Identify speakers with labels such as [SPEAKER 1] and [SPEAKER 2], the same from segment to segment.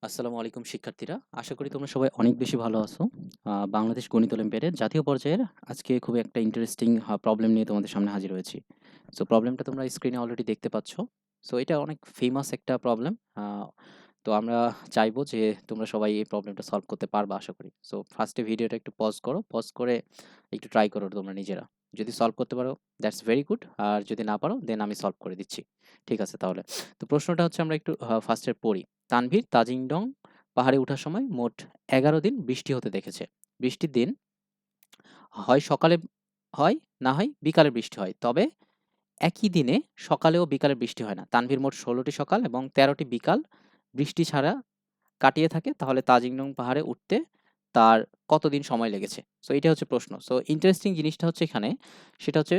[SPEAKER 1] আসসালামু আলাইকুম শিক্ষার্থীরা। আশা করি তোমরা সবাই অনেক বেশি ভালো আছো। বাংলাদেশ গণিত অলিম্পিয়াডের জাতীয় পর্যায়ের আজকে খুবই একটা ইন্টারেস্টিং প্রবলেম নিয়ে তোমাদের সামনে হাজির হয়েছি। সো প্রবলেমটা তোমরা স্ক্রিনে অলরেডি দেখতে পাচ্ছ। সো এটা অনেক ফেমাস একটা প্রবলেম। তো আমরা চাইবো যে তোমরা সবাই এই প্রবলেমটা সলভ করতে পারবা আশা করি। সো ফার্স্টে ভিডিওটা একটু পজ করো। পজ করে একটু ট্রাই করো তোমরা নিজেরা। যদি সলভ করতে পারো দ্যাটস ভেরি গুড। আর যদি না পারো দেন আমি সলভ করে দিচ্ছি। ঠিক আছে তাহলে। তো প্রশ্নটা হচ্ছে আমরা একটু ফার্স্টে পড়ি। তানভীর তাজিংডং পাহাড়ে ওঠার সময় মোট ১১ দিন বৃষ্টি হতে দেখেছে। বৃষ্টির দিন হয় সকালে হয়, না হয় বিকালে বৃষ্টি হয়। তবে একই দিনে সকালে ও বিকালে বৃষ্টি হয় না। তানভীর মোট ১৬টি সকাল এবং ১৩টি বিকাল বৃষ্টি ছাড়া কাটিয়ে থাকে। তাহলে তাজিংডং পাহাড়ে উঠতে তার কতদিন সময় লেগেছে? সো এইটা হচ্ছে প্রশ্ন। সো ইন্টারেস্টিং জিনিসটা হচ্ছে এখানে সেটা হচ্ছে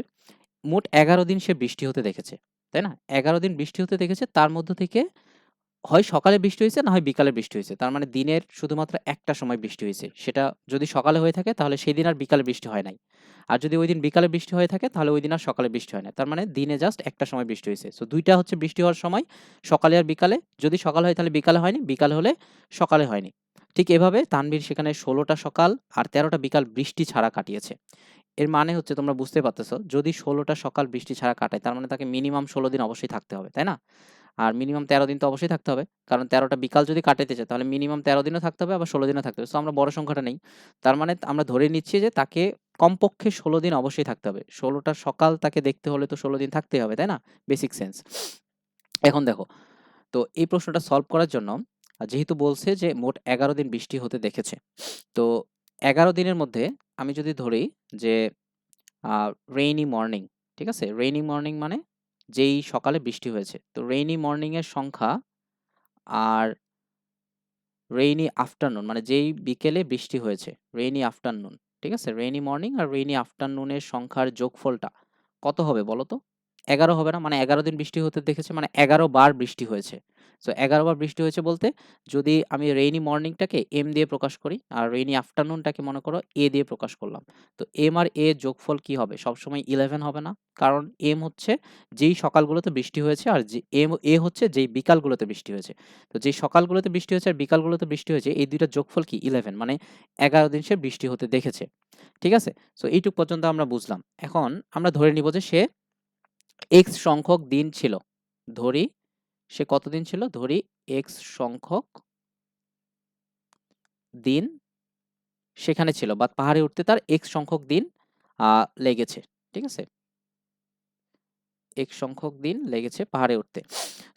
[SPEAKER 1] মোট ১১ দিন সে বৃষ্টি হতে দেখেছে। তাই না? ১১ দিন বৃষ্টি হতে দেখেছে তার মধ্য থেকে হয় সকালে বৃষ্টি হইছে, না হয় বিকালে বৃষ্টি হইছে। তার মানে দিনের শুধুমাত্র একটা সময় বৃষ্টি হইছে। সেটা যদি সকালে হয়ে থাকে তাহলে সেদিন আর বিকালে বৃষ্টি হয় নাই। আর যদি ঐদিন বিকালে বৃষ্টি হয়ে থাকে তাহলে ঐদিন আর সকালে বৃষ্টি হয় নাই। তার মানে দিনে জাস্ট একটা সময় বৃষ্টি হইছে। সো ২ টা হচ্ছে বৃষ্টি হওয়ার সময়, সকালে আর বিকালে। যদি সকালে হয় তাহলে বিকালে হয়নি, বিকালে হলে সকালে হয়নি। ঠিক এভাবে তানভীর সেখানে ১৬ টা সকাল আর ১৩ টা বিকাল বৃষ্টি ছাড়া কাটিয়েছে। এর মানে হচ্ছে তোমরা বুঝতে পারতেছো, যদি ১৬ টা সকাল বৃষ্টি ছাড়া কাটায় তার মানে তাকে মিনিমাম ১৬ দিন অবশ্যই থাকতে হবে, তাই না? আর মিনিমাম ১৩ দিন তো অবশ্যই থাকতে হবে। কারণ ১৩ টা বিকাল যদি কাটাইতে চায় তাহলে মিনিমাম ১৩ দিনও থাকতে হবে, আবার ১৬ দিনও থাকতে হবে। সো আমরা বড় সংখ্যাটা নেই। তার মানে আমরা ধরে নিচ্ছি যে তাকে কমপক্ষে ১৬ দিন অবশ্যই থাকতে হবে। ১৬ টা সকাল তাকে দেখতে হলে তো ১৬ দিন থাকতেই হবে, তাই না? Basic sense. এখন দেখো, তো এই প্রশ্নটা সলভ করার জন্য যেহেতু বলছে যে মোট ১১ দিন বৃষ্টি হতে দেখেছে। তো ১১ দিনের মধ্যে আমি যদি ধরি যে রেইনি মর্নিং, ঠিক আছে? রেইনি মর্নিং মানে যেই সকালে বৃষ্টি হয়েছে। তো রেইনি মর্নিং এর সংখ্যা আর রেইনি আফটারনুন মানে যেই বিকেলে বৃষ্টি হয়েছে, রেইনি আফটারনুন, ঠিক আছে? রেইনি মর্নিং আর রেইনি আফটারনুনের সংখ্যার যোগফলটা কত হবে বলো তো? ১১ হবে না? মানে ১১ দিন বৃষ্টি হতে দেখেছে মানে ১১ বার বৃষ্টি হয়েছে। সো ১১ বার বৃষ্টি হয়েছে বলতে যদি আমি রেইনি মর্নিংটাকে এম দিয়ে প্রকাশ করি আর রেইনি আফটারনুনটাকে মনে করো এ দিয়ে প্রকাশ করলাম। তো এম আর এ যোগফল কি হবে? সবসময় 11 হবে না? কারণ এম হচ্ছে যেই সকালগুলোতে বৃষ্টি হয়েছে আর এ হচ্ছে যেই বিকালগুলোতে বৃষ্টি হয়েছে। তো যেই সকালগুলোতে বৃষ্টি হয়েছে আর বিকালগুলোতে বৃষ্টি হয়েছে এই ২ টার যোগফল কি? 11 মানে ১১ দিন সে বৃষ্টি হতে দেখেছে। ঠিক আছে? সো এইটুক পর্যন্ত আমরা বুঝলাম। এখন আমরা ধরে নিব যে সে x সংখ্যক দিন ছিল। ধরি সে কতদিন ছিল? ধরি x সংখ্যক দিন সেখানে ছিল বা পাহাড়ে উঠতে তার x সংখ্যক দিন লেগেছে। ঠিক আছে? x সংখ্যক দিন লেগেছে পাহাড়ে উঠতে।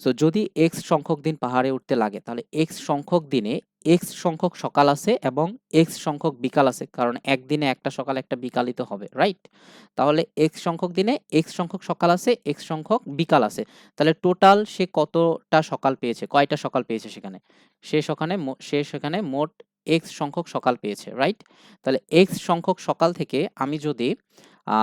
[SPEAKER 1] সো যদি x সংখ্যক দিন পাহাড়ে উঠতে লাগে তাহলে x সংখ্যক দিনে x সংখ্যক সকাল আছে এবং x সংখ্যক বিকাল আছে। কারণ একদিনে একটা সকাল একটা বিকালই তো হবে, রাইট? তাহলে x সংখ্যক দিনে x সংখ্যক সকাল আছে, x সংখ্যক বিকাল আছে। তাহলে টোটাল সে কতটা সকাল পেয়েছে? কয়টা সকাল পেয়েছে সেখানে? সে সেখানে মোট x সংখ্যক সকাল পেয়েছে, রাইট? তাহলে x সংখ্যক সকাল থেকে আমি যদি আ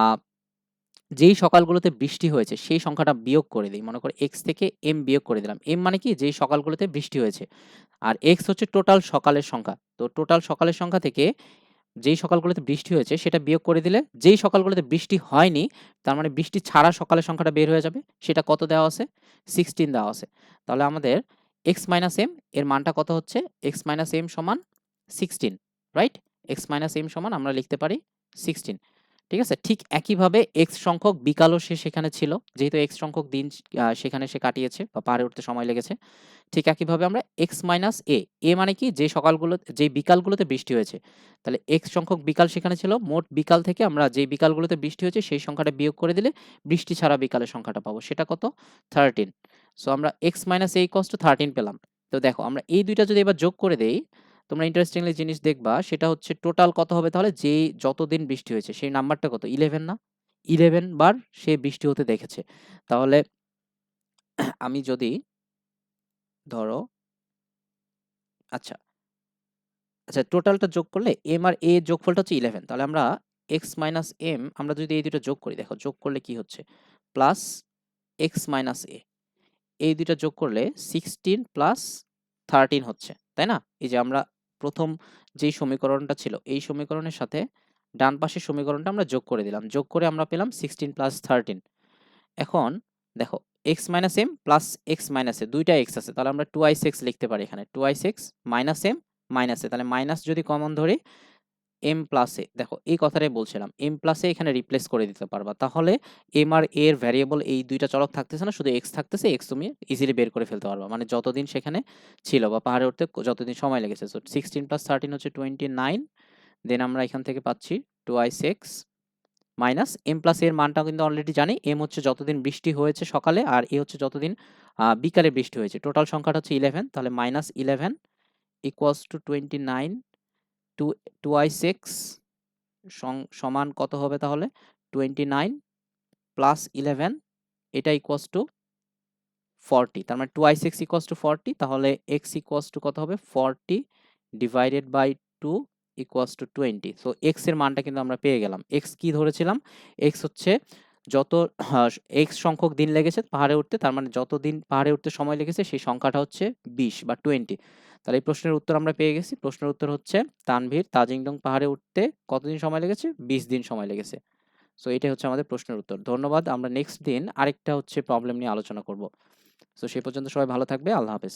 [SPEAKER 1] যেই সকালগুলোতে বৃষ্টি হয়েছে সেই সংখ্যাটা বিয়োগ করে দেই। মনে করো x থেকে m বিয়োগ করে দিলাম। m মানে কি? যেই সকালগুলোতে বৃষ্টি হয়েছে। আর x হচ্ছে টোটাল সকালের সংখ্যা। তো টোটাল সকালের সংখ্যা থেকে যেই সকালগুলোতে বৃষ্টি হয়েছে সেটা বিয়োগ করে দিলে যেই সকালগুলোতে বৃষ্টি হয়নি, তার মানে বৃষ্টি ছাড়া সকালের সংখ্যাটা বের হয়ে যাবে। সেটা কত দেওয়া আছে? 16 দেওয়া আছে। তাহলে আমাদের x m এর মানটা কত হচ্ছে? x m সমান 16, রাইট? x m সমান আমরা লিখতে পারি 16। ঠিক আছে? ঠিক একইভাবে x সংখ্যক বিকালও সে সেখানে ছিল। যেহেতু x সংখ্যক দিন সেখানে সে কাটিয়েছে বা পাহাড়ে উঠতে সময় লেগেছে। ঠিক একইভাবে আমরা x a, a মানে কি? যেই বিকালগুলোতে বৃষ্টি হয়েছে। তাহলে x সংখ্যক বিকাল সেখানে ছিল। মোট বিকাল থেকে আমরা যেই বিকালগুলোতে বৃষ্টি হয়েছে সেই সংখ্যাটা বিয়োগ করে দিলে বৃষ্টি ছাড়া বিকালের সংখ্যাটা পাবো। সেটা কত? 13। সো আমরা x a = 13 পেলাম। তো দেখো আমরা এই ২ টা যদি এবার যোগ করে দেই, তোমরা ইন্টারেস্টিংলি জিনিস দেখবা সেটা হচ্ছে টোটাল কত হবে তাহলে? যেই যতদিন বৃষ্টি হয়েছে সেই নাম্বারটা কত? 11 না? 11 বার সে বৃষ্টি হতে দেখেছে। তাহলে আমি যদি ধরো আচ্ছা, আচ্ছা টোটালটা যোগ করলে m আর a এর যোগফলটা হচ্ছে 11। তাহলে আমরা x m আমরা যদি এই দুটো যোগ করি, দেখো যোগ করলে কি হচ্ছে? প্লাস x a এই দুইটা যোগ করলে 16 প্লাস 13 হচ্ছে, তাই না? এই যে আমরা প্রথম যেই সমীকরণটা ছিল এই সমীকরণের সাথে ডান পাশের সমীকরণটা আমরা যোগ করে দিলাম। যোগ করে আমরা পেলাম 16 প্লাস 13। এখন দেখো x minus m plus x minus a, দুইটা এক্স আছে, তাহলে আমরা 2i6 লিখতে পারি এখানে, 2i6 মাইনাস এম মাইনাস এ, তাহলে মাইনাস যদি কমন ধরি এম প্লাস এ, দেখো এই কথাটাই বলছিলাম, এম প্লাস এ এখানে রিপ্লেস করে দিতে পারবা, তাহলে এম আর এর ভ্যারিয়েবল এই দুইটা চলক থাকতেছে না, শুধু এক্স থাকতেছে, এক্স তুমি ইজিলি বের করে ফেলতে পারবা, মানে যতদিন সেখানে ছিল বা পাহাড়ে উঠতে যতদিন সময় লেগেছে। সো 16 প্লাস 13 হচ্ছে 29, দেন আমরা এখান থেকে পাচ্ছি 2i6 মাইনাস এম প্লাস এর মানটা কিন্তু অলরেডি জানি, এম হচ্ছে যতদিন বৃষ্টি হয়েছে সকালে, আর এ হচ্ছে যতদিন বিকালে বৃষ্টি হয়েছে, টোটাল সংখ্যাটা হচ্ছে 11, তাহলে মাইনাস 11 ইকুয়ালস টু 29, 2i6 সমান কত হবে তাহলে 29 প্লাস 11, এটা ইকুয়ালস টু 40, তার মানে 2i6 ইকুয়ালস টু 40, তাহলে x ইকুয়ালস টু কত হবে 40 divided by 2 equals to 20। So x এর মানটা কিন্তু আমরা পেয়ে গেলাম। x কি ধরেছিলাম, x হচ্ছে যত x সংখ্যক দিন লেগেছে পাহাড়ে উঠতে, তার মানে যত দিন পাহাড়ে উঠতে সময় লেগেছে সেই সংখ্যাটা হচ্ছে 20 বা 20। তাহলে এই প্রশ্নের উত্তর আমরা পেয়ে গেছি। প্রশ্নের উত্তর হচ্ছে তানভীর তাজিংডং পাহাড়ে উঠতে কতদিন সময় লেগেছে, 20 দিন সময় লেগেছে। সো এটাই হচ্ছে আমাদের প্রশ্নের উত্তর। ধন্যবাদ। আমরা নেক্সট দিন আরেকটা হচ্ছে প্রবলেম নিয়ে আলোচনা করব। সো সেই পর্যন্ত সবাই ভালো থাকবে। আল্লাহ হাফেজ।